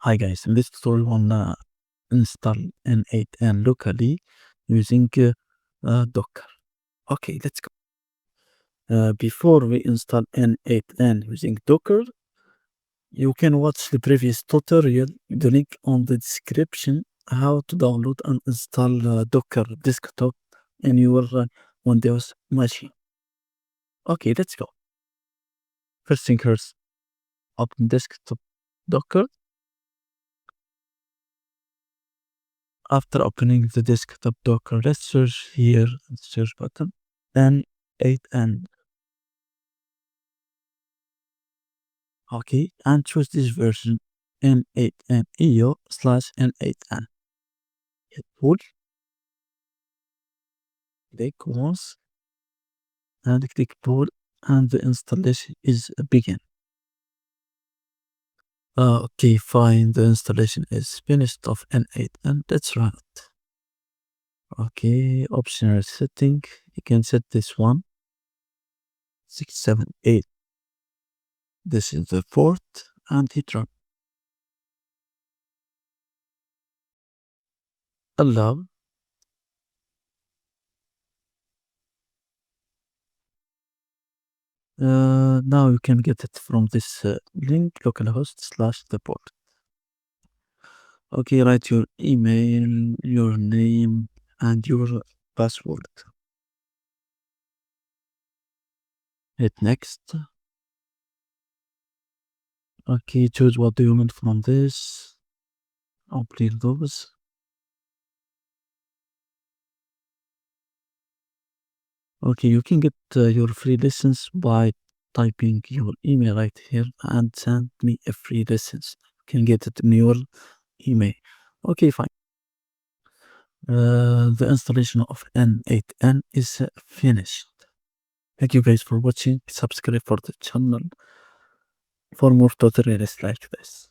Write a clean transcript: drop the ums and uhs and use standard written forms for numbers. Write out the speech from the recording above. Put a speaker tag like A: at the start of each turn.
A: Hi guys, in this tutorial wanna install n8n locally using Docker. Okay, let's go. Before we install n8n using Docker, you can watch the previous tutorial, the link on the description, how to download and install Docker desktop in your Windows machine. Okay, let's go. First thing first, open desktop Docker. After opening the desktop Docker, let's search here, the search button, n8n. Okay, and choose this version, n8n EO/n8n. Hit pull, click once, and click pull, and the installation is begin. Okay, fine, the installation is finished of n8n. Let's run it. Okay, optional setting, you can set this one, 678. This is the port, and hit run. Allow. Now you can get it from this link, localhost/the port. Okay, write your email, your name, and your password. Hit next. Okay, choose what do you want from this. Complete those. Okay, you can get your free lessons by typing your email right here and send me a free lessons. You can get it in your email. Okay, fine. The installation of n8n is finished. Thank you guys for watching. Subscribe for the channel for more tutorials like this.